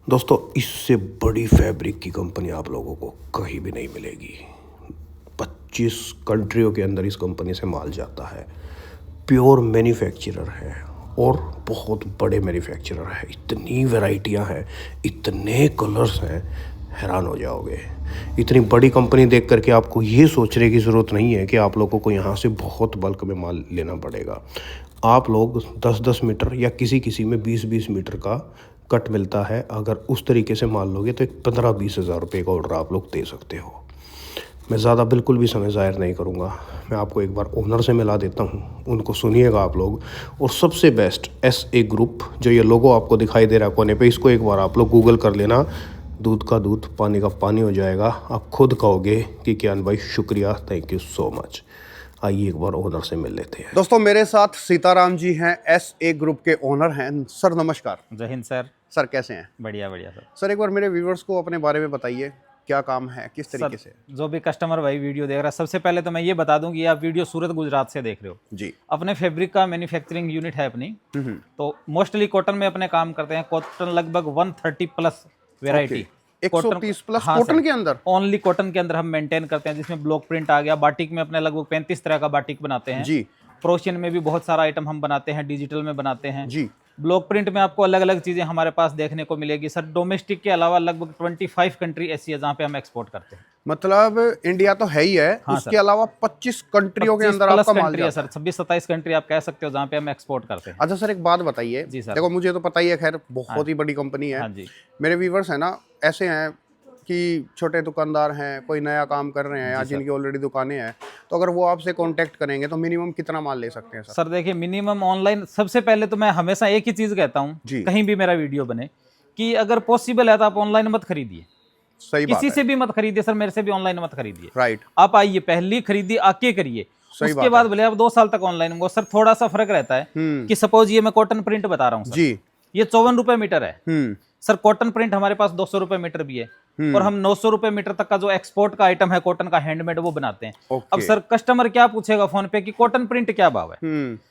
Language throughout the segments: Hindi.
दोस्तों इससे बड़ी फैब्रिक की कंपनी आप लोगों को कहीं भी नहीं मिलेगी। 25 कंट्रियों के अंदर इस कंपनी से माल जाता है। प्योर मैन्युफैक्चरर है और बहुत बड़े मैन्युफैक्चरर है। इतनी वैरायटियां हैं, इतने कलर्स हैं, हैरान हो जाओगे। इतनी बड़ी कंपनी देख करके आपको ये सोचने की ज़रूरत नहीं है कि आप लोगों को यहाँ से बहुत बल्क में माल लेना पड़ेगा। आप लोग 10-10 मीटर या किसी में 20-20 मीटर का कट मिलता है। अगर उस तरीके से माल लोगे तो एक 15-20 हज़ार रुपये का ऑर्डर आप लोग दे सकते हो। मैं ज़्यादा बिल्कुल भी समय ज़ाहिर नहीं करूँगा, मैं आपको एक बार ओनर से मिला देता हूँ, उनको सुनिएगा आप लोग। और सबसे बेस्ट SA ग्रुप, जो ये लोगो आपको दिखाई दे रहा है कोने पे, इसको एक बार आप लोग गूगल कर लेना। दूध का दूध, पानी का पानी हो जाएगा। आप खुद कहोगे कि कियान भाई शुक्रिया, थैंक यू सो मच। आइए एक बार ओनर से मिल लेते हैं। दोस्तों मेरे साथ सीताराम जी हैं, SA ग्रुप के ओनर हैं। सर नमस्कार। जय हिंद सर। सर कैसे हैं? बढ़िया बढ़िया सर। सर एक बार मेरे व्यूवर्स को अपने बारे में बताइए, क्या काम है, किस तरीके से? जो भी कस्टमर भाई वीडियो देख रहा है, सबसे पहले तो मैं ये बता दूं कि ये आप वीडियो सूरत गुजरात से देख रहे हो जी। अपने फैब्रिक का मैन्युफैक्चरिंग यूनिट है अपनी। तो मोस्टली कॉटन में अपने काम करते हैं। कॉटन लगभग 130 प्लस वेराइटी, 130 प्लस कॉटन के अंदर, ओनली कॉटन के अंदर हम मेंटेन करते हैं, जिसमें ब्लॉक प्रिंट आ गया। बाटिक में अपने लगभग 35 तरह का बाटिक बनाते हैं जी। क्रोशियन में भी बहुत सारा आइटम हम बनाते हैं, डिजिटल में बनाते हैं जी। ब्लॉक प्रिंट में आपको अलग अलग चीजें हमारे पास देखने को मिलेगी सर। डोमेस्टिक के अलावा लगभग 25 कंट्री ऐसी है जहाँ पे हम एक्सपोर्ट करते हैं। मतलब इंडिया तो है ही है, हाँ उसके अलावा 25 कंट्रियों के अंदर आपका माल है सर। 26-27 कंट्री आप कह सकते हो जहाँ पे हम एक्सपोर्ट करते हैं। अच्छा सर एक बात बताइए। देखो मुझे तो पता ही है, खैर बहुत ही बड़ी कंपनी है। हाँ जी। मेरे व्यूवर्स है ना, ऐसे हैं कि छोटे दुकानदार हैं, कोई नया काम कर रहे हैं या जिनकी ऑलरेडी दुकानें हैं, तो अगर वो आपसे कांटेक्ट करेंगे तो मिनिमम कितना माल ले सकते हैं सर? सर देखिए, मिनिमम ऑनलाइन सबसे पहले तो मैं हमेशा एक ही चीज कहता हूँ, कहीं भी मेरा वीडियो बने, कि अगर पॉसिबल है तो आप ऑनलाइन मत खरीदिए। सही बात किसी से भी मत खरीदिए सर, मेरे से भी ऑनलाइन मत खरीदिए। राइट। आप आइए, पहली खरीदी आके करिए, उसके बाद भले आप 2 साल तक ऑनलाइन होंगे। सर थोड़ा सा फर्क रहता है कि सपोज ये मैं कॉटन प्रिंट बता रहा हूँ जी, ये 54 रुपए मीटर है सर। कॉटन प्रिंट हमारे पास 200 रुपए मीटर भी है और हम 900 रुपए मीटर तक का जो एक्सपोर्ट का आइटम है कॉटन का हैंडमेड वो बनाते हैं। अब सर कस्टमर क्या पूछेगा फोन पे कि कॉटन प्रिंट क्या भाव है?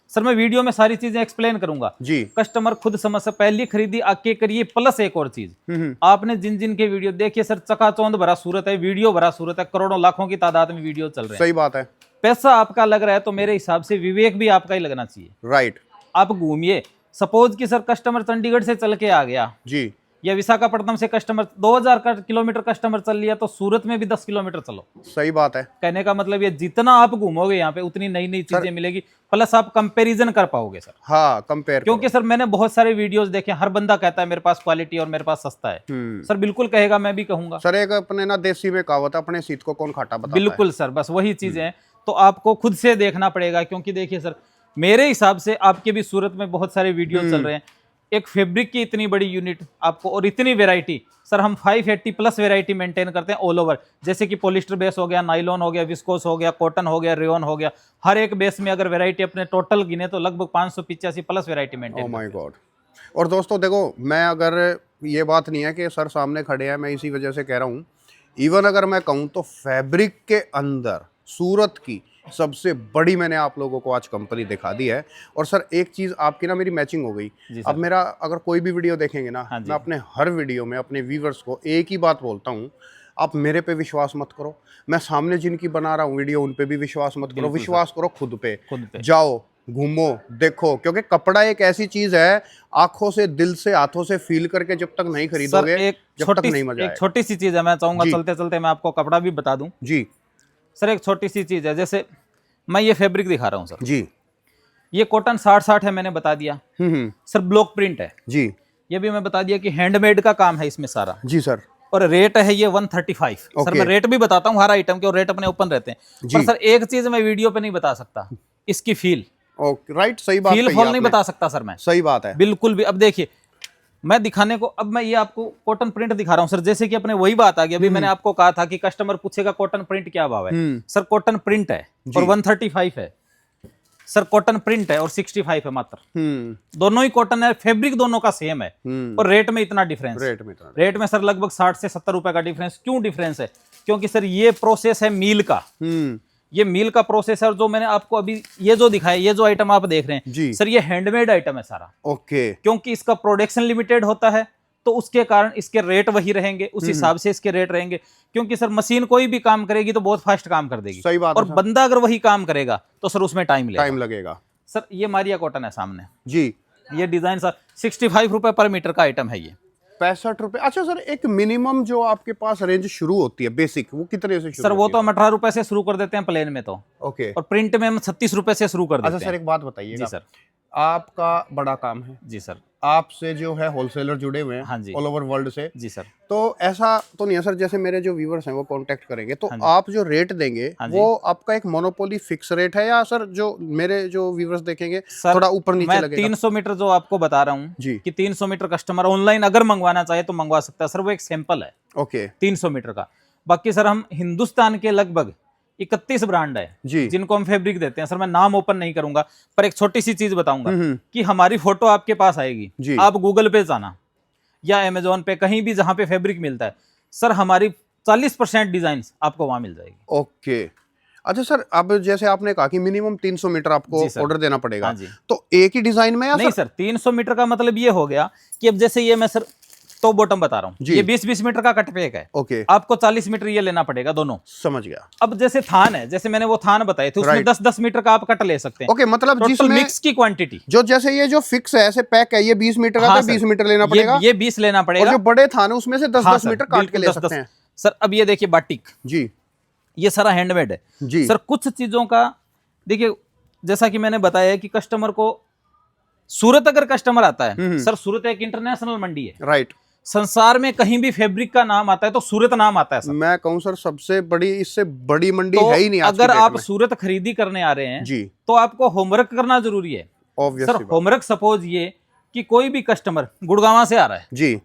सर मैं वीडियो में सारी चीजें एक्सप्लेन करूंगा जी। कस्टमर खुद समझ सकता। पहली खरीदी आके करिए। प्लस एक और चीज, आपने जिन जिन के वीडियो देखिए सर, चकाचौंध भरा सूरत है, वीडियो भरा सूरत है, करोड़ों लाखों की तादाद में वीडियो चल रहे हैं। सही बात है। पैसा आपका लग रहा है तो मेरे हिसाब से विवेक भी आपका ही लगना चाहिए। राइट। आप घूमिए। सपोज कि सर कस्टमर चंडीगढ़ से चल के आ गया जी, या विशाखापट्टनम से कस्टमर 2000 किलोमीटर कस्टमर चल लिया, तो सूरत में भी 10 किलोमीटर चलो। सही बात है। कहने का मतलब ये जितना आप घूमोगे यहाँ पे उतनी नई नई चीजें मिलेगी, प्लस आप कंपैरिजन कर पाओगे सर। हाँ कंपेयर, क्योंकि सर मैंने बहुत सारे वीडियोस देखे, हर बंदा कहता है मेरे पास क्वालिटी और मेरे पास सस्ता है। सर बिल्कुल कहेगा, मैं भी कहूंगा सर। एक अपने ना देसी में कहावत है, अपने सीत को कौन खाटा बताता है। बिल्कुल सर, बस वही चीजें हैं। तो आपको खुद से देखना पड़ेगा, क्योंकि देखिए सर मेरे हिसाब से आपके भी सूरत में बहुत सारे वीडियो चल रहे हैं। एक फैब्रिक की इतनी बड़ी यूनिट आपको और इतनी वैरायटी सर, हम 580 प्लस वैरायटी मेंटेन करते हैं ऑल ओवर। जैसे कि पॉलिस्टर बेस हो गया, नाइलॉन हो गया, विस्कोस हो गया, कॉटन हो गया, रेयन हो गया। हर एक बेस में अगर वैरायटी अपने टोटल गिने तो लगभग 585 plus variety maintain. Oh my God. और दोस्तों देखो, मैं अगर ये बात नहीं है कि सर सामने खड़े हैं, मैं इसी वजह से कह रहा हूँ। इवन अगर मैं कहूँ तो फैब्रिक के अंदर सूरत की सबसे बड़ी मैंने आप लोगों को आज कंपनी दिखा दी है। और सर एक चीज़ आपकी ना मेरी मैचिंग हो गई। अब मेरा अगर कोई भी वीडियो देखेंगे ना, मैं अपने हर वीडियो में अपने व्यूवर्स को एक ही बात बोलता हूँ, आप मेरे पे विश्वास मत करो, मैं सामने जिनकी बना रहा हूँ वीडियो उन पे भी विश्वास मत करो, विश्वास करो खुद पे। जाओ, घूमो, देखो, क्योंकि कपड़ा एक ऐसी चीज है, आंखों से, दिल से, हाथों से फील करके जब तक नहीं खरीदोगे, जब तक नहीं मजा आएगा। एक छोटी सी चीज है, मैं चाहूंगा चलते चलते मैं आपको कपड़ा भी बता दूं जी। सर एक छोटी सी चीज है, जैसे मैं ये फैब्रिक दिखा रहा हूँ सर जी, ये कॉटन 60-60 है, मैंने बता दिया। सर ब्लॉक प्रिंट है जी, ये भी मैं बता दिया कि हैंडमेड का काम है इसमें सारा जी सर। और रेट है ये 135। सर मैं रेट भी बताता हूँ हर आइटम के, और रेट अपने ओपन रहते हैं। पर सर एक चीज मैं वीडियो पे नहीं बता सकता, इसकी फील। राइट, सही बात, फील फॉल नहीं बता सकता सर मैं। सही बात है बिल्कुल भी। अब देखिए मैं दिखाने को, अब मैं ये आपको कॉटन प्रिंट दिखा रहा हूँ सर। जैसे कि अपने वही बात आ गई, अभी मैंने आपको कहा था कि कस्टमर पूछेगा कॉटन प्रिंट क्या भाव है। सर कॉटन प्रिंट है और 135 है सर। कॉटन प्रिंट है और 65 है मात्र। दोनों ही कॉटन है, फैब्रिक दोनों का सेम है, और रेट में इतना डिफरेंस। रेट में सर लगभग 60 से 70 रुपए का डिफरेंस। क्यों डिफरेंस है? क्योंकि सर ये प्रोसेस है मील का, ये मील का प्रोसेस है। और जो मैंने आपको अभी ये जो दिखाया, ये जो आइटम आप देख रहे हैं सर, ये हैंडमेड आइटम है सारा। ओके। क्योंकि इसका प्रोडक्शन लिमिटेड होता है, तो उसके कारण इसके रेट वही रहेंगे, उस हिसाब से इसके रेट रहेंगे। क्योंकि सर मशीन कोई भी काम करेगी तो बहुत फास्ट काम कर देगी, सही बात और है सर। बंदा अगर वही काम करेगा तो सर उसमें टाइम लगेगा। सर ये मारिया कॉटन है सामने जी, ये डिजाइन सर 65 रुपए पर मीटर का आइटम है ये। 65 रुपए। अच्छा सर, एक मिनिमम जो आपके पास रेंज शुरू होती है बेसिक, वो कितने से शुरू सर वो होती तो हम 18 रुपए से शुरू कर देते हैं प्लेन में तो, है? ओके। और प्रिंट में हम 36 रुपए से शुरू कर देते अच्छा हैं। सर, एक बात बताइएगा, जी सर। आपका बड़ा काम है, जी सर। आपसे जो है होलसेलर जुड़े हुए हैं हाँ जी। ऑल ओवर वर्ल्ड से, जी सर। तो ऐसा तो नहीं है सर, जैसे मेरे जो व्यूवर्स हैं वो कांटेक्ट करेंगे तो हाँ जी। आप जो रेट देंगे हाँ जी। वो आपका एक मोनोपोली फिक्स रेट है, या सर जो मेरे जो व्यूवर्स देखेंगे सर थोड़ा ऊपर नीचे मैं लगेगा? 300 मीटर जो आपको बता रहा हूँ जी। कि 300 मीटर कस्टमर ऑनलाइन अगर मंगवाना चाहे तो मंगवा सकता है सर, वो एक सैंपल है ओके 300 मीटर का। बाकी सर हम हिंदुस्तान के लगभग 31 ब्रांड है जी। जिनको हम फैब्रिक देते हैं। सर मैं नाम ओपन नहीं करूंगा, पर एक छोटी सी चीज बताऊंगा कि हमारी फोटो आपके पास आएगी, जी। आप गूगल पे जाना या अमेजोन पे कहीं भी जहां पे फैब्रिक मिलता है, सर हमारी 40% डिजाइन आपको वहां मिल जाएगी। ओके। अच्छा सर, अब जैसे आपने कहा कि मिनिमम 300 मीटर आपको जी सर। ऑर्डर देना पड़ेगा, हाँ जी। तो एक ही डिजाइन में या नहीं सर 300 मीटर का मतलब ये हो गया कि अब जैसे ये मैं सर तो बॉटम बता रहा हूँ, जी। ये 20-20 मीटर का कट पैक है, ओके, आपको 40 मीटर ये लेना पड़ेगा दोनों। समझ गया। अब जैसे थान है, जैसे मैंने वो थान बताए थे उसमें Right. 10-10 मीटर का आप कट ले सकते हैं। ओके, मतलब टोटल जिसमें मिक्स की क्वांटिटी जो जैसे ये जो फिक्स है ऐसे पैक है, ये 20 मीटर का हाँ तो सर, 20 मीटर लेना पड़ेगा, ये 20 लेना और पड़ेगा। जो बड़े थाने उसमें से 10-10 हाँ सर, मीटर काट के बिल्कुल ले 10-10। सकते हैं। सर अब ये देखिए बाटिक, जी ये सारा हैंडमेड है जी। सर। कुछ चीजों का देखिए, जैसा कि मैंने बताया कि कस्टमर को सूरत अगर कस्टमर आता है, सर सूरत एक इंटरनेशनल मंडी है, राइट। संसार में कहीं भी फैब्रिक का नाम आता है तो सूरत नाम आता है सर। मैं कहूँ सर सबसे बड़ी, इससे बड़ी मंडी तो है ही नहीं आज अगर की डेट आप में। सूरत खरीदी करने आ रहे हैं जी, तो आपको होमवर्क करना जरूरी है ऑब्वियसली सर। होमवर्क सपोज ये कि कोई भी कस्टमर गुड़गांव से आ रहा है, जी,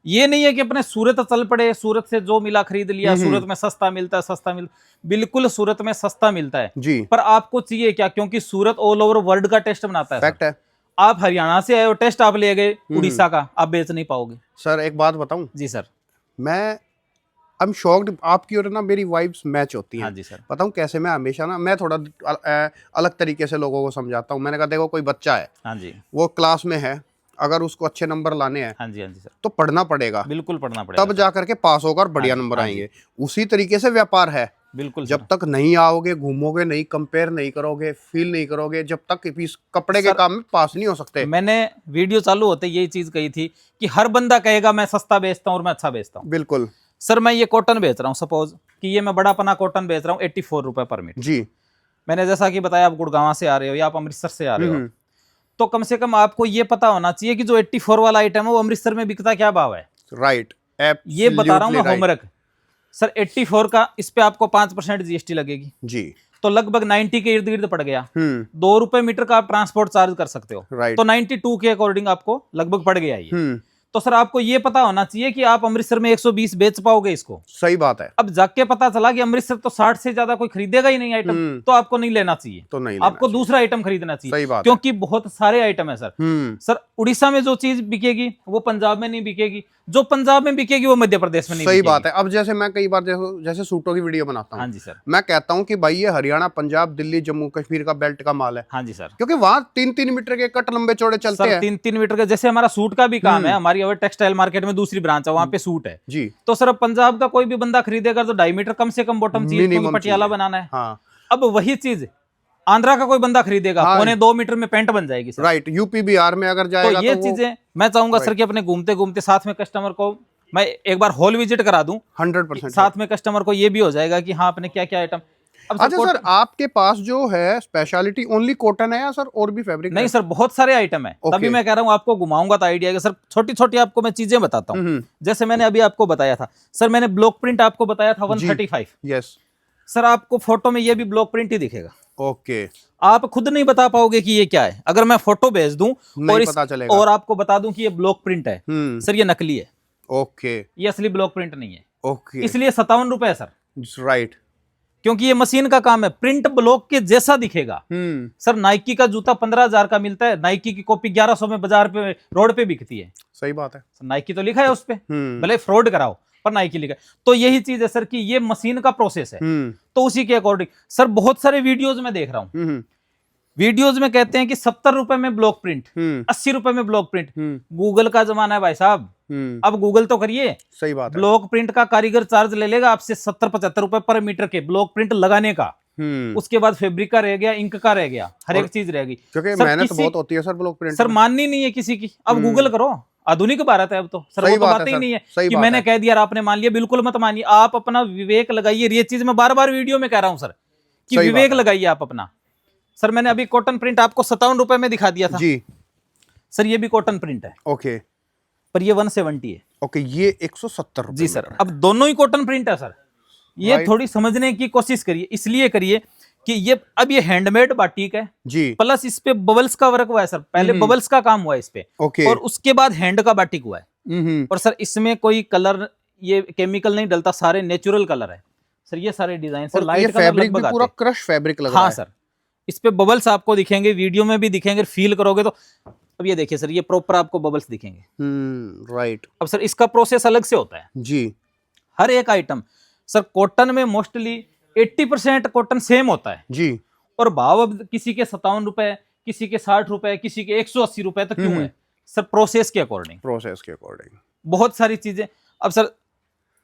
ये नहीं है कि अपने सूरत चल पड़े, सूरत से जो मिला खरीद लिया, सूरत में सस्ता मिलता है, सस्ता मिलता, बिल्कुल सूरत में सस्ता मिलता है जी, पर आपको चाहिए क्या? क्योंकि सूरत ऑल ओवर वर्ल्ड का टेस्ट बनाता है सर। फैक्ट है। आप हरियाणा से आए हो, टेस्ट आप ले गए उड़ीसा का, आप बेच नहीं पाओगे। सर एक बात बताऊं, जी सर। मैं आई एम शॉक्ड, आपकी और ना मेरी वाइब्स मैच होती हैं। हाँ जी सर। बताऊं कैसे? मैं हमेशा ना, मैं थोड़ा अलग तरीके से लोगों को समझाता हूं। मैंने कहा देखो, कोई बच्चा है, हाँ जी। वो क्लास में है, अगर उसको अच्छे नंबर लाने हैं हाँ जी। हाँ जी सर, तो पढ़ना पड़ेगा, बिल्कुल पढ़ना पड़ेगा तब जा करके पास होकर बढ़िया नंबर हाँ जी। आएंगे। उसी तरीके से व्यापार है, बिल्कुल जब तक नहीं आओगे, घूमोगे नहीं, कंपेयर नहीं करोगे, फील नहीं करोगे, जब तक इस कपड़े के सर, काम में पास नहीं हो सकते। मैंने वीडियो चालू होते यही चीज कही थी कि हर बंदा कहेगा मैं सस्ता बेचता हूँ और मैं अच्छा बेचता हूँ। बिल्कुल सर मैं ये कॉटन बेच रहा हूँ, सपोज कि ये मैं बड़ा पना कॉटन बेच रहा हूँ 84 रुपए पर मीटर। जी। मैंने जैसा कि बताया आप गुड़गांव से आ रहे हो या आप अमृतसर से आ रहे हो, तो कम से कम आपको ये पता होना चाहिए कि जो 84 वाला आइटम है वो अमृतसर में बिकता क्या भाव है। राइट, ये बता रहा हूँ मैं होमवर्क सर। 84 का इस पे आपको 5% जीएसटी लगेगी, जी, तो लगभग 90 के इर्द गिर्द पड़ गया। 2 रुपए मीटर का आप ट्रांसपोर्ट चार्ज कर सकते हो, राइट। तो 92 के अकॉर्डिंग आपको लगभग पड़ गया ये। तो सर आपको ये पता होना चाहिए कि आप अमृतसर में 120 बेच पाओगे इसको। सही बात है। अब जाके पता चला कि अमृतसर तो 60 से ज्यादा कोई खरीदेगा ही नहीं आइटम, तो आपको नहीं लेना चाहिए, तो नहीं आपको दूसरा आइटम खरीदना चाहिए। सही बात क्योंकि बहुत सारे आइटम है सर। सर उड़ीसा में जो चीज बिकेगी वो पंजाब में नहीं बिकेगी, जो पंजाब में बिकेगी वो मध्य प्रदेश में नहीं सही बिकेगी। बात है। अब जैसे मैं कई बार जैसे सूटों की वीडियो बनाता हूँ, हाँ जी सर। मैं कहता हूँ कि भाई ये हरियाणा, पंजाब, दिल्ली, जम्मू कश्मीर का बेल्ट का माल है। हाँ जी सर। क्योंकि वहां 3-3 मीटर के कट लंबे चौड़े चलते हैं। 3-3 मीटर का, जैसे हमारा सूट का भी काम है, हमारी और टेक्सटाइल मार्केट में दूसरी ब्रांच है, वहां पे सूट है जी। तो सर अब पंजाब का कोई भी बंदा खरीदेगा तो 2.5 मीटर कम से कम बॉटम चाहिए, क्योंकि Minimum पटियाला चाहिए। बनाना है। हाँ, अब वही चीज आंध्रा का कोई बंदा खरीदेगा, हाँ। 2.25 मीटर में पैंट बन जाएगी सर। राइट। यूपी बिहार में अगर जाएगा तो ये वो चीजें मैं चाहूंगा सर कि अपने घूमते घूमते साथ में कस्टमर को मैं एक बार हॉल विजिट करा दूं, 100%। साथ में कस्टमर को ये भी हो जाएगा कि हाँ अपने क्या क्या आइटम। अब अच्छा सर, आपके पास जो है स्पेशलिटी ओनली कॉटन है या सर और भी फैब्रिक? नहीं सर, बहुत सारे आइटम है, तभी मैं कह रहा हूँ आपको घुमाऊंगा तो आइडिया। सर छोटी छोटी आपको मैं चीजें बताता हूँ। जैसे मैंने अभी आपको बताया था सर, मैंने ब्लॉक प्रिंट आपको बताया था 135। यस सर आपको फोटो में ये भी ब्लॉक प्रिंट ही दिखेगा। ओके। आप खुद नहीं बता पाओगे कि ये क्या है, अगर मैं फोटो भेज दूं नहीं पता चलेगा। और आपको बता दूं कि ये ब्लॉक प्रिंट है, सर ये नकली है। ओके। ये असली ब्लॉक प्रिंट नहीं है। ओके। इसलिए 57 रुपए है सर। राइट। क्योंकि ये मशीन का काम है, प्रिंट ब्लॉक के जैसा दिखेगा। सर नाइकी का जूता 15,000 का मिलता है, नाइकी की कॉपी 1100 में बाजार पे रोड पे बिकती है। सही बात है। नाइकी तो लिखा है उस पे, भले फ्रॉड कराओ पर नाइकी लिखा है। तो यही चीज है सर कि ये मशीन का प्रोसेस है, तो उसी के अकॉर्डिंग। सर बहुत सारे वीडियोज में देख रहा हूँ वीडियोज में कहते हैं कि 70 रुपए में ब्लॉक प्रिंट, 80 रुपए में ब्लॉक प्रिंट। गूगल का जमाना है भाई साहब, अब गूगल तो करिए। सही बात है। ब्लॉक प्रिंट का कारीगर चार्ज ले लेगा आपसे 70-75 रुपए पर मीटर के ब्लॉक प्रिंट लगाने का। उसके बाद फैब्रिक का रह गया, इंक का रह गया, हर एक चीज रहेगी, क्योंकि मेहनत बहुत होती है सर ब्लॉक प्रिंट सर, माननी नहीं है किसी की। अब गूगल करो, आधुनिक भारत है अब तो सर, वो तो बात ही नहीं है कि मैंने कह दिया आपने मान लिया। बिल्कुल मत मानिए, आप अपना विवेक लगाइए। ये चीज मैं बार बार वीडियो में कह रहा हूं सर कि विवेक लगाइए आप अपना। सर मैंने अभी कॉटन प्रिंट आपको 57 रुपए में दिखा दिया था जी सर, ये भी कॉटन प्रिंट है। ओके, पर ये 170 है। ओके, ये 170 रुपए जी सर। अब दोनों ही कॉटन प्रिंट है सर, ये थोड़ी समझने की कोशिश करिए। इसलिए करिए कि ये हैंडमेड बाटिक है जी, प्लस इस पे बबल्स का वर्क हुआ है सर। पहले बबल्स का काम हुआ है इस पे, ओके, और उसके बाद हैंड का बाटिक हुआ है। और सर इसमें कोई कलर, ये केमिकल नहीं डलता, सारे नेचुरल कलर है सर। ये सारे डिजाइन से लाइट कलर फैब्रिक भी पूरा क्रश फैब्रिक लग रहा है। हाँ सर, इस पे बबल्स आपको दिखेंगे, वीडियो में भी दिखेंगे, फील करोगे तो। अब ये देखिए सर, ये प्रॉपर आपको बबल्स दिखेंगे। राइट। अब सर इसका प्रोसेस अलग से होता है जी, हर एक आइटम। सर कॉटन में मोस्टली 80% कॉटन सेम होता है जी, और भाव अब किसी के 57 रुपए, किसी के 60 रुपए, किसी के 180 रुपए तक क्यों है सर? प्रोसेस के अकॉर्डिंग, प्रोसेस के अकॉर्डिंग बहुत सारी चीजें। अब सर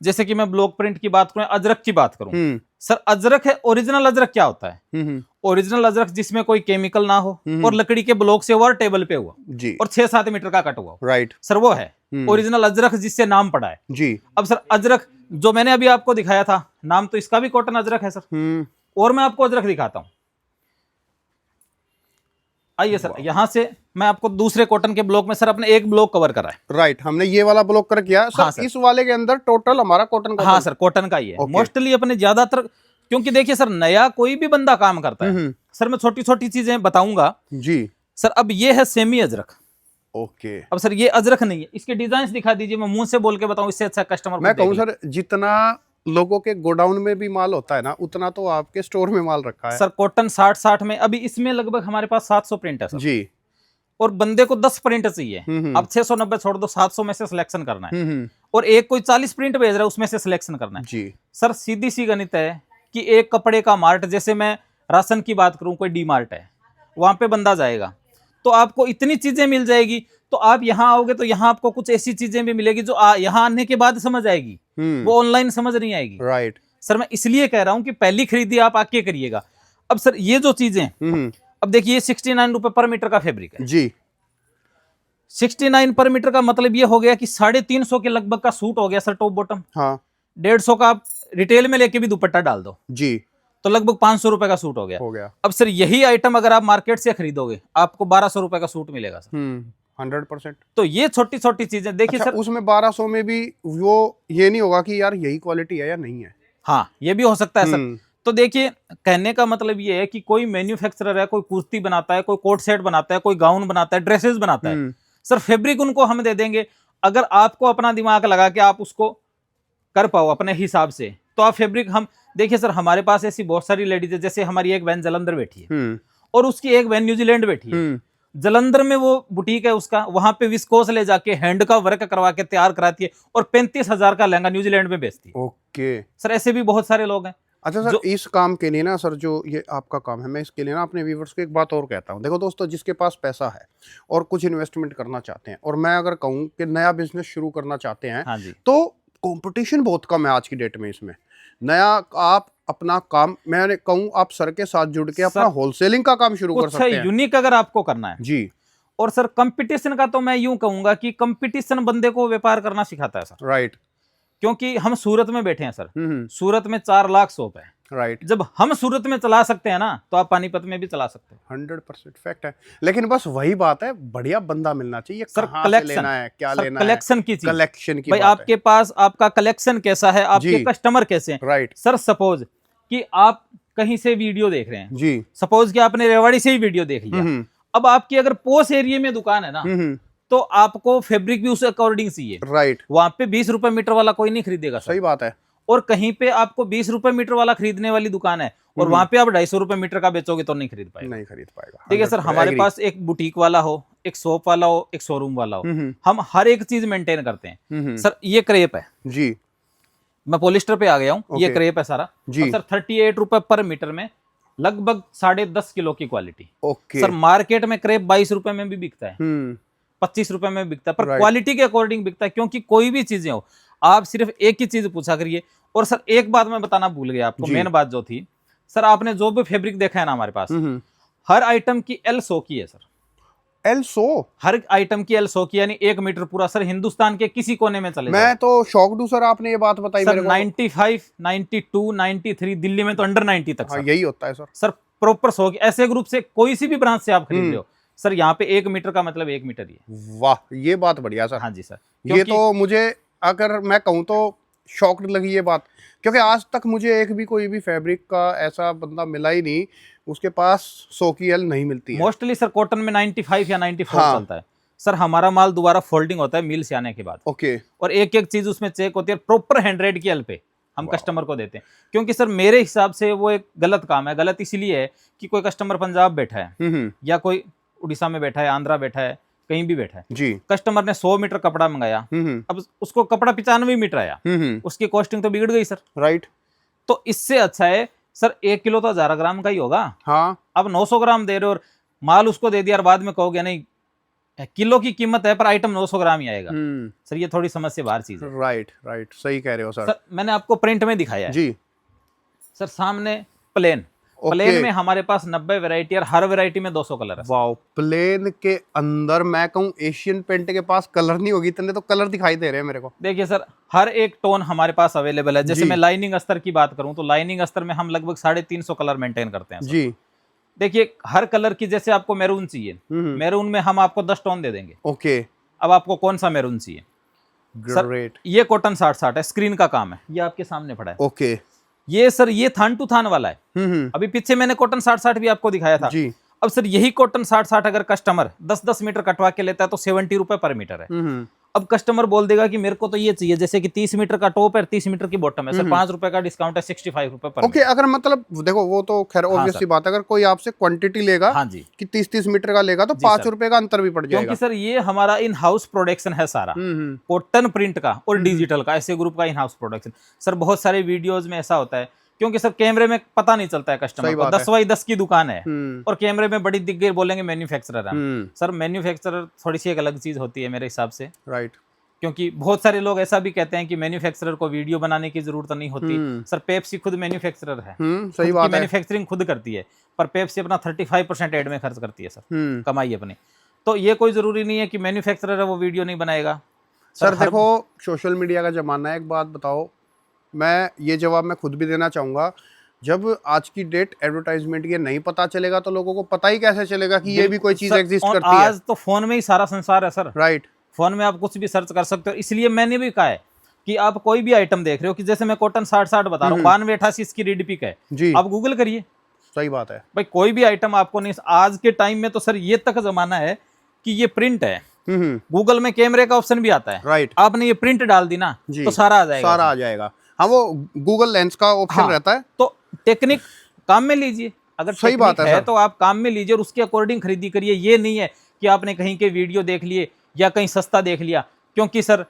जैसे कि मैं ब्लॉक प्रिंट की बात करूं, अजरक की बात करूं, सर अजरक है, ओरिजिनल अजरक क्या होता है? ओरिजिनल अजरक जिसमें कोई केमिकल ना हो और लकड़ी के ब्लॉक से हुआ और टेबल पे हुआ जी, और 6-7 मीटर का कट हुआ, राइट सर वो है ओरिजिनल अजरक, जिससे नाम पड़ा है जी। अब सर अजरक जो मैंने अभी आपको दिखाया था, नाम तो इसका भी कॉटन अजरक है सर। और मैं आपको अजरक दिखाता हूं, आइए सर। यहां से मैं आपको दूसरे कॉटन के ब्लॉक में, सर अपने एक ब्लॉक कवर करा है। राइट, हमने ये वाला ब्लॉक कर किया सर। हाँ सर, इस वाले के अंदर टोटल हमारा कॉटन का, हाँ सर कॉटन का ही है मोस्टली अपने ज्यादातर। क्योंकि देखिए सर, नया कोई भी बंदा काम करता है सर, मैं छोटी छोटी चीजें बताऊंगा जी सर। अब ये है सेमी अजरक, ओके। अब सर ये अजरक नहीं है, इसके डिजाइन दिखा दीजिए, मैं मुंह से बोल के बताऊं, इससे अच्छा कस्टमर मैं कहूँ सर, जितना लोगों के गोडाउन में भी माल होता है ना, उतना तो आपके स्टोर में माल रखा है सर। कॉटन 60 में, अभी इसमें लगभग हमारे पास 700 प्रिंट है सर जी, और बंदे को 10 प्रिंट चाहिए। अब 690 छोड़ दो, 700 में से सिलेक्शन करना है। और एक कोई 40 प्रिंट भेज रहा है, उसमें से सिलेक्शन करना है जी। सर। सीधी सी गणित है कि एक कपड़े का मार्ट, जैसे मैं राशन की बात करूं, कोई डी मार्ट है, वहां पे बंदा जाएगा तो आपको इतनी चीजें मिल जाएगी। तो आप यहाँ आओगे तो यहाँ आपको कुछ ऐसी चीजें भी मिलेगी जो यहाँ आने के बाद समझ आएगी, वो ऑनलाइन समझ नहीं आएगी। राइट सर मैं इसलिए कह रहा हूं कि पहली खरीदी आप आके करिएगा। अब सर ये जो चीजें, अब देखिए 69 रुपए पर मीटर का फैब्रिक है जी। 69 पर मीटर का मतलब ये हो गया कि 350 के लगभग का सूट हो गया सर, टॉप बॉटम। हाँ, 150 का आप रिटेल में लेके भी दुपट्टा डाल दो जी, तो लगभग 500 रुपए का सूट हो गया। अब सर यही आइटम अगर आप मार्केट से खरीदोगे, आपको 1200 रुपए का सूट मिलेगा सर। 100%। तो ये छोटी छोटी चीजें देखिए अच्छा, सर, उसमें 1200 में भी वो ये नहीं होगा कि यार यही क्वालिटी है या नहीं है। हाँ ये भी हो सकता है सर। तो देखिए कहने का मतलब ये है कि कोई मैन्युफैक्चरर है, कोई कुर्ती बनाता है, कोई कोट सेट बनाता है, कोई गाउन बनाता है, ड्रेसेस बनाता है सर, फैब्रिक उनको हम दे देंगे। अगर आपको अपना दिमाग लगा के आप उसको कर पाओ अपने हिसाब से, तो आप फैब्रिक, हम देखिए सर हमारे पास ऐसी बहुत सारी लेडीज है, जैसे हमारी एक बहन जलंधर बैठी है और उसकी एक बहन न्यूजीलैंड बैठी है। जलंधर में वो बुटीक है उसका, वहां पे विस्कोस ले जाके हैंड का वर्क करवा के तैयार कराती है और 35,000 का लहंगा न्यूजीलैंड में बेचती है। ओके सर ऐसे भी बहुत सारे लोग हैं। अच्छा सर, इस काम के लिए ना सर, जो ये आपका काम है, मैं इसके लिए ना अपने व्यूवर्स को एक बात और कहता हूँ। देखो दोस्तों, जिसके पास पैसा है और कुछ इन्वेस्टमेंट करना चाहते हैं, और मैं अगर कहूँ कि नया बिजनेस शुरू करना चाहते हैं, हाँ जी, तो कंपटीशन बहुत कम है आज की डेट में। इसमें नया आप अपना काम, मैं कहूँ आप सर के साथ जुड़ के अपना होलसेलिंग का काम शुरू कर सकते हैं। यूनिक अगर आपको करना है जी। और सर कंपटीशन का तो मैं यूं कहूंगा कि कंपटीशन बंदे को व्यापार करना सिखाता है सर। राइट। क्योंकि हम सूरत में बैठे हैं सर, सूरत में 4 लाख शॉप है। राइट। जब हम सूरत में चला सकते हैं ना, तो आप पानीपत में भी चला सकते हैं। 100% फैक्ट है। लेकिन बस वही बात है, बढ़िया बंदा मिलना चाहिए। सर कलेक्शन है, क्या लेना है, कलेक्शन की चीज, कलेक्शन की भाई बात आपके पास आपका कलेक्शन कैसा है, आपके कस्टमर कैसे हैं। राइट। सर सपोज कि आप कहीं से वीडियो देख रहे हैं जी, सपोज कि आपने रेवाड़ी से ही वीडियो देख लिया। अब आपकी अगर पोस एरिया में दुकान है ना, तो आपको फैब्रिक भी उस अकॉर्डिंग चाहिए। राइट। वहां पे 20 रुपए मीटर वाला कोई नहीं खरीदेगा सर। सही बात है। और कहीं पे आपको 20 रुपए मीटर वाला खरीदने वाली दुकान है और वहां पे आप 250 रुपए मीटर का बेचोगे तो नहीं खरीद पाएगा। नहीं खरीद पाएगा। ठीक है सर, हमारे पास एक बुटीक वाला हो, एक शॉप वाला हो, एक शोरूम वाला हो, हम हर एक चीज मेंटेन करते हैं। सर ये क्रेप है जी, मैं पॉलिस्टर पे आ गया हूँ। ये क्रेप है सारा जी। सर 38 रुपए पर मीटर में लगभग 10.5 किलो की क्वालिटी। ओके। सर मार्केट में क्रेप 22 रुपए में भी बिकता है, 25 रुपए में बिकता है, पर क्वालिटी के अकॉर्डिंग बिकता है। क्योंकि कोई भी चीजें हो, आप सिर्फ एक ही चीज पूछा करिए। और सर एक बात मैं बताना भूल गया आपको, मेन बात जो थी सर, आपने जो भी फैब्रिक देखा है ना हमारे पास, हर आइटम की L100 की है सर। L100? हर आइटम की L100 की, यानी 1 मीटर पूरा सर। हिंदुस्तान के किसी कोने में चले मैं तो शॉक्ड हूं सर, आपने ये बात बताई सर। मेरे को। 95, 92, 93, दिल्ली में तो अंडर 90 तक। हाँ, सर यही होता है सर। सर प्रॉपर 100 की, ऐसे ग्रुप से कोई सी भी ब्रांच से आप खरीद रहे हो सर, यहाँ पे 1 मीटर का मतलब 1 मीटर ही है। वाह, ये बात बढ़िया सर। हाँ जी सर। ये तो मुझे, अगर मैं कहूँ तो शॉक्ड लगी ये बात, क्योंकि आज तक मुझे एक भी कोई भी फैब्रिक का ऐसा बंदा मिला ही नहीं उसके पास 100 की L नहीं मिलती है। मोस्टली सर कॉटन में 95 या 94 चलता है सर। हमारा माल दोबारा फोल्डिंग होता है मिल से आने के बाद। ओके। और एक एक चीज उसमें चेक होती है, प्रॉपर 100 की L पे हम कस्टमर को देते हैं। क्योंकि सर मेरे हिसाब से वो एक गलत काम है। गलत इसलिए है कि कोई कस्टमर पंजाब बैठा है या कोई उड़ीसा में बैठा है, आंध्रा बैठा है, कहीं भी बैठा है जी, कस्टमर ने 100 मीटर कपड़ा मंगाया, अब उसको कपड़ा 95 मीटर आया, उसकी कॉस्टिंग तो बिगड़ गई सर। राइट। तो इससे अच्छा है सर 1 किलो तो 1000 ग्राम का ही होगा। हाँ। अब 900 ग्राम दे रहे हो और माल उसको दे दिया और बाद में कहोगे नहीं किलो की कीमत है पर आइटम 900 ग्राम ही आएगा। सर ये थोड़ी समझ से बाहर चीज है। राइट राइट, सही कह रहे हो सर। सर मैंने आपको प्रिंट में दिखाया है जी सर। सामने प्लेन, प्लेन में हमारे पास 90 वैरायटी और हर वैरायटी में 200 कलर है। वाओ, प्लेन के अंदर मैं कहूँ एशियन पेंट के पास कलर नहीं होगी, इतने तो कलर दिखाई दे रहे हैं मेरे को। देखिए सर हर एक टोन हमारे पास अवेलेबल है। जैसे मैं लाइनिंग अस्तर की बात करूं तो लाइनिंग अस्तर में हम लगभग 350 कलर मेंटेन करते हैं जी। देखिए हर कलर की, जैसे आपको मैरून चाहिए, मैरून में हम आपको 10 टोन दे देंगे। ओके। अब आपको कौन सा मैरून चाहिए? ग्रेट। ये कॉटन 60-60 है, स्क्रीन का काम है, ये आपके सामने पड़ा है। ओके। ये सर ये थान टू थान वाला है। अभी पीछे मैंने कॉटन 60-60 भी आपको दिखाया था जी। अब सर यही कॉटन 60-60 अगर कस्टमर 10-10 मीटर कटवा के लेता है तो 70 रुपए पर मीटर है। अब कस्टमर बोल देगा कि मेरे को तो ये चाहिए, जैसे कि 30 मीटर का टॉप है, 30 मीटर की बॉटम है सर, 5 रुपए का डिस्काउंट है, 65 रुपए पर। ओके। अगर मतलब देखो वो तो खैर ऑब्वियस सी बात है, अगर कोई आपसे क्वांटिटी लेगा हाँ जी कि 30-30 मीटर का लेगा तो 5 रुपए का अंतर भी पड़ जाएगा। क्योंकि सर ये हमारा इन हाउस प्रोडक्शन है सारा, कॉटन प्रिंट का और डिजिटल का, ऐसे ग्रुप का इन हाउस प्रोडक्शन। सर बहुत सारे वीडियोज में ऐसा होता है क्योंकि सर कैमरे में पता नहीं चलता है कस्टमर को, 10x10 की दुकान है और कैमरे में बड़ी दिख गई, बोलेंगे मैन्युफैक्चरर है। सर मैन्युफैक्चरर थोड़ी सी एक अलग चीज होती है मेरे हिसाब से। राइट। क्योंकि बहुत सारे लोग ऐसा भी कहते हैं कि मैन्युफैक्चरर को वीडियो बनाने की जरूरत नहीं होती। सर पेप्सी खुद मैन्युफैक्चरर है, सही बात है, मैन्युफैक्चरिंग खुद करती है, पर पेप्सी अपना 35% एड में खर्च करती है सर, कमाई अपनी। तो ये कोई जरूरी नहीं है कि मैन्युफैक्चरर है वो वीडियो नहीं बनाएगा। सर देखो सोशल मीडिया का जमाना है, एक बात बताओ, मैं ये जवाब मैं खुद भी देना चाहूंगा, जब आज की डेट एडवर्टाइजमेंट ये नहीं पता चलेगा तो लोगों को पता ही कैसे चलेगा कि ये भी कोई चीज एग्जिस्ट करती है। आज तो फोन में ही सारा संसार है सर। राइट। फोन में आप कुछ भी सर्च कर सकते हो। इसलिए मैंने भी कहा है कि आप कोई भी आइटम देख रहे हो, कि जैसे मैं कॉटन 60-60 बता रहा हूँ, 92-88 इसकी रीड पिक है जी, आप गूगल करिए। सही बात है भाई, कोई भी आइटम आपको नहीं। आज के टाइम में तो सर ये तक जमाना है कि ये प्रिंट है, गूगल में कैमरे का ऑप्शन भी आता है। राइट। आपने ये प्रिंट डाल दी ना तो सारा आ जाएगा, सारा आ जाएगा। हाँ, वो गूगल लेंस का ऑप्शन रहता है। तो टेक्निक काम में लीजिए, अगर सही बात है तो आप काम में लीजिए और उसके अकॉर्डिंग खरीदी करिए। ये नहीं है कि आपने कहीं के वीडियो देख लिए या कहीं सस्ता देख लिया। क्योंकि सर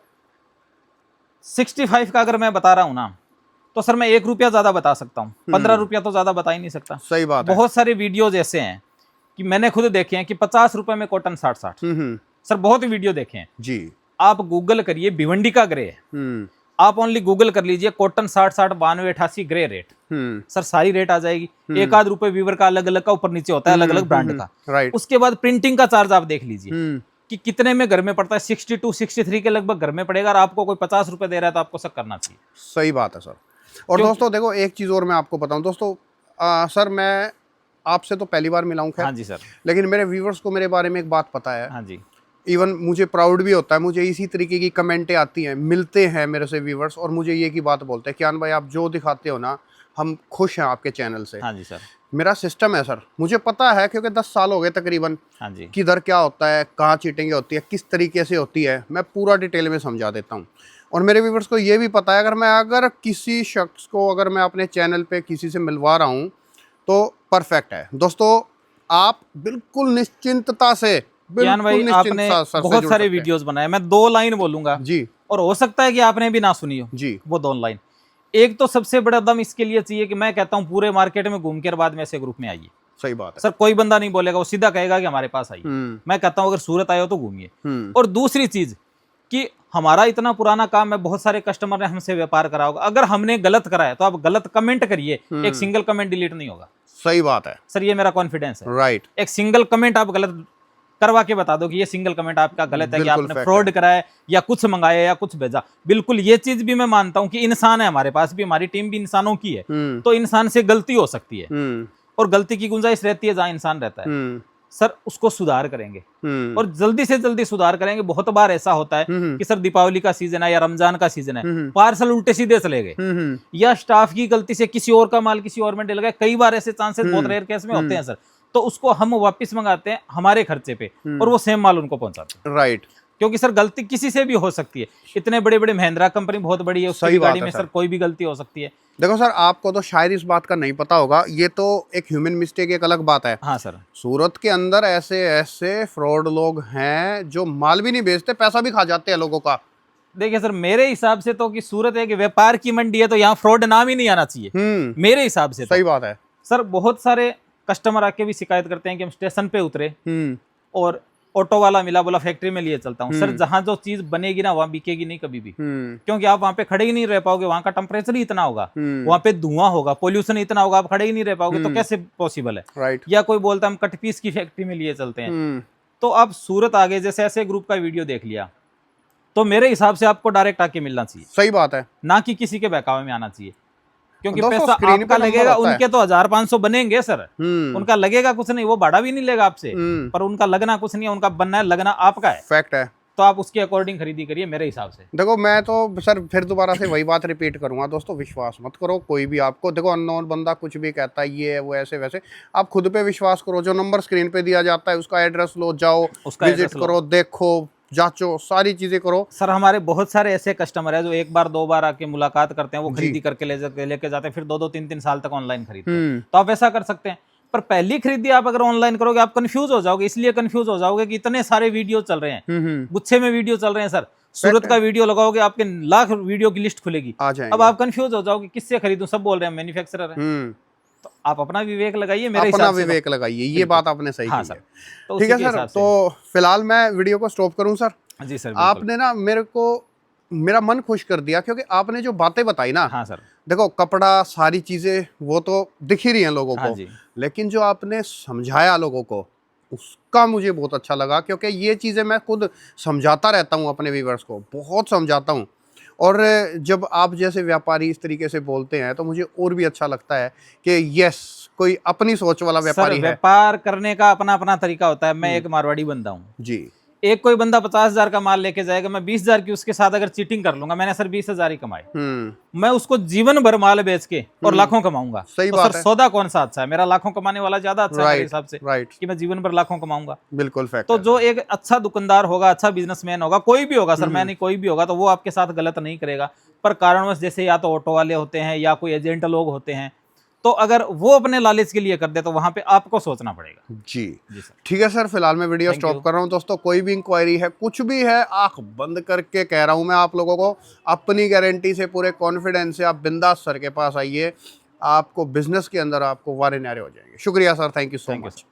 65 का अगर मैं बता रहा हूं ना तो सर मैं 1 रुपया ज्यादा बता सकता हूं, 15 रुपया तो ज्यादा बता ही नहीं सकता। सही बात है। बहुत सारे वीडियोज ऐसे हैं कि मैंने खुद देखे हैं कि 50 रुपए में कॉटन 60-60। सर बहुत वीडियो देखे हैं जी। आप गूगल करिए, भिवंडी का ग्रे है, आप ओनली गूगल कर लीजिए कॉटन 60-60 92-88 ग्रे रेट, सर सारी रेट आ जाएगी। 1-8 रुपए वीवर का अलग अलग का ऊपर नीचे होता है, अलग अलग ब्रांड का। राइट। उसके बाद प्रिंटिंग का चार्ज आप देख लीजिए कि कितने में घर में पड़ता है, 62-63 के लगभग घर में पड़ेगा और आपको कोई 50 रुपए दे रहा है तो आपको सब करना चाहिए। सही बात है सर। और दोस्तों देखो एक चीज और मैं आपको बताऊं दोस्तों, सर मैं आपसे तो पहली बार मिला हूं खैर। हाँ जी सर। लेकिन मेरे व्यूवर्स को मेरे बारे में एक बात पता है। हाँ जी। इवन मुझे प्राउड भी होता है, मुझे इसी तरीके की कमेंटें आती हैं, मिलते हैं मेरे से व्यूवर्स और मुझे ये की बात बोलते हैं कि भाई आप जो दिखाते हो ना हम खुश हैं आपके चैनल से। हाँ जी सर। मेरा सिस्टम है सर, मुझे पता है क्योंकि 10 साल हो गए तकरीबन। हाँ जी। किधर क्या होता है, कहाँ चीटिंग होती है, किस तरीके से होती है, मैं पूरा डिटेल में समझा देता हूँ। और मेरे व्यूवर्स को ये भी पता है अगर किसी शख्स को अगर मैं अपने चैनल पे किसी से मिलवा रहा हूँ तो परफेक्ट है। दोस्तों आप बिल्कुल निश्चिंतता से, ज्ञान भाई आपने बहुत सारे वीडियोस बनाए, मैं 2 लाइन बोलूंगा जी, और हो सकता है कि आपने भी ना सुनी हो जी। वो 2 लाइन। एक तो सबसे बड़ा दम इसके लिए चाहिए कि मैं कहता हूं पूरे मार्केट में घूम के बाद में ऐसे ग्रुप में आइए। सही बात है सर कोई बंदा नहीं बोलेगा, वो सीधा कहेगा कि हमारे पास आइए। मैं कहता हूं अगर सूरत आए हो तो घूमिए। और दूसरी चीज कि हमारा इतना पुराना काम है, बहुत सारे कस्टमर ने हमसे व्यापार करा होगा, अगर हमने गलत करा है तो आप गलत कमेंट करिए, एक सिंगल कमेंट डिलीट नहीं होगा। सही बात है सर, ये मेरा कॉन्फिडेंस है। राइट। एक सिंगल कमेंट आप गलत करवा के बता दो कि ये सिंगल कमेंट आपका गलत है, कि बिल्कुल आपने फ्रॉड करा है या कुछ मंगाया या कुछ भेजा। बिल्कुल, ये चीज भी मैं मानता हूं कि इंसान है, हमारे पास भी, हमारी टीम भी इंसानों की है, तो इंसान से गलती हो सकती है और गलती की गुंजाइश रहती है जहां इंसान रहता है। सर उसको सुधार करेंगे और जल्दी से जल्दी सुधार करेंगे। बहुत बार ऐसा होता है कि सर दीपावली का सीजन है या रमजान का सीजन है, पार्सल उल्टे सीधे चले गए या स्टाफ की गलती से किसी और का माल किसी और में डल गया। कई बार ऐसे चांसेस बहुत रेयर केस में होते हैं सर, तो उसको हम वापस मंगाते हैं हमारे खर्चे पे और वो सेम माल उनको पहुंचाते हैं। राइट। क्योंकि सर गलती किसी से भी हो सकती है। इतने बड़े बड़े महिंद्रा कंपनी बहुत बड़ी है, उसकी गाड़ी में सर कोई भी गलती हो सकती है। देखो सर, आपको तो शायद इस बात का नहीं पता होगा, ये तो एक ह्यूमन मिस्टेक एक अलग बात है। हाँ सर, सूरत के अंदर ऐसे ऐसे फ्रॉड लोग हैं जो माल भी नहीं बेचते, पैसा भी खा जाते हैं लोगों का। देखिए सर, मेरे हिसाब से तो कि सूरत एक व्यापार की मंडी है, तो यहाँ फ्रॉड नाम ही नहीं आना चाहिए मेरे हिसाब से। सही बात है सर, बहुत सारे कस्टमर आके भी शिकायत करते हैं कि हम स्टेशन पे उतरे और ऑटो वाला मिला, बोला फैक्ट्री में लिए चलता हूँ। सर जहां जो चीज बनेगी ना वहां बिकेगी नहीं कभी भी, क्योंकि आप वहां पे खड़े ही नहीं रह पाओगे। वहां का टेम्परेचर ही इतना होगा, वहां पे धुआं होगा, पोल्यूशन इतना होगा, आप खड़े ही नहीं रह पाओगे, तो कैसे पॉसिबल है। राइट। या कोई बोलता है हम कट पीस की फैक्ट्री में लिए चलते हैं। तो आप सूरत आगे जैसे ऐसे ग्रुप का वीडियो देख लिया, तो मेरे हिसाब से आपको डायरेक्ट आके मिलना चाहिए। सही बात है, ना कि किसी के बहकावे में आना चाहिए, क्योंकि दोस्तों, पैसा स्क्रीन आपका पे नंबर लगेगा, होता है। उनके तो 1000-500 बनेंगे सर, उनका लगेगा कुछ नहीं, वो भाड़ा भी नहीं लेगा आपसे, पर उनका लगना कुछ नहीं है, उनका बनना है, लगना आपका है। फैक्ट है। तो आप उसके अकॉर्डिंग खरीदी करिए मेरे हिसाब से। देखो मैं तो सर फिर दोबारा से वही बात रिपीट करूंगा, दोस्तों विश्वास मत करो कोई भी आपको। देखो अननोन बंदा कुछ भी कहता है, ये है वो ऐसे वैसे, आप खुद पे विश्वास करो। जो नंबर स्क्रीन पे दिया जाता है उसका एड्रेस लो, जाओ विजिट करो, देखो, जांचो, सारी चीजें करो। सर हमारे बहुत सारे ऐसे कस्टमर है जो एक बार दो बार आके मुलाकात करते हैं, वो खरीदी करके लेके जाते हैं, फिर 2-2 3-3 साल तक ऑनलाइन खरीदते हैं। तो आप ऐसा कर सकते हैं, पर पहली खरीदी आप अगर ऑनलाइन करोगे आप कंफ्यूज हो जाओगे। इसलिए कंफ्यूज हो जाओगे कि इतने सारे वीडियो चल रहे हैं, गुच्छे में वीडियो चल रहे हैं। सर सूरत का वीडियो लगाओगे, आपके लाख वीडियो की लिस्ट खुलेगी, अब आप कंफ्यूज हो जाओगे किससे खरीदूं। सब बोल रहे हैं मैन्युफैक्चरर है, तो आप अपना विवेक लगाइए, मेरे अपना विवेक लगाइए, ये बात आपने सही की है। तो ठीक है सर, तो फिलहाल मैं वीडियो को स्टॉप करूं सर? जी सर, आपने ना मेरा मन खुश कर दिया, क्योंकि आपने जो बातें बताई ना। हाँ सर। देखो कपड़ा सारी चीजें वो तो दिख ही रही हैं लोगों को, लेकिन जो आपने समझाया लोगों को उसका मुझे बहुत अच्छा लगा, क्योंकि ये चीज़ें मैं खुद समझाता रहता हूँ अपने व्यूअर्स को, बहुत समझाता हूँ। और जब आप जैसे व्यापारी इस तरीके से बोलते हैं तो मुझे और भी अच्छा लगता है कि यस, कोई अपनी सोच वाला व्यापारी है। व्यापार करने का अपना अपना तरीका होता है। मैं एक मारवाड़ी बंदा हूँ जी। एक कोई बंदा 50,000 का माल लेके जाएगा, मैं 20,000 की उसके साथ अगर चीटिंग कर लूंगा, मैंने सर 20,000 ही कमाए, मैं उसको जीवन भर माल बेच के और लाखों कमाऊंगा। सही तो बात सर है। सौदा कौन सा अच्छा है? मेरा लाखों कमाने वाला ज्यादा अच्छा है मेरे हिसाब से, राइट, कि मैं जीवन भर लाखों कमाऊंगा। बिल्कुल फैक्ट। तो जो एक अच्छा दुकानदार होगा, अच्छा बिजनेसमैन होगा, कोई भी होगा सर, मैं नहीं, कोई भी होगा, तो वो आपके साथ गलत नहीं करेगा। पर कारणवश जैसे या तो ऑटो वाले होते हैं या कोई एजेंट लोग होते हैं, तो अगर वो अपने लालच के लिए कर दे तो वहां पे आपको सोचना पड़ेगा। जी सर। ठीक है सर, फिलहाल मैं वीडियो स्टॉप कर रहा हूं। दोस्तों कोई भी इंक्वायरी है, कुछ भी है, आंख बंद करके कह रहा हूं मैं आप लोगों को, अपनी गारंटी से, पूरे कॉन्फिडेंस से आप बिंदास सर के पास आइए, आपको बिजनेस के अंदर आपको वारे न्यारे हो जाएंगे। शुक्रिया sir, thank you so much.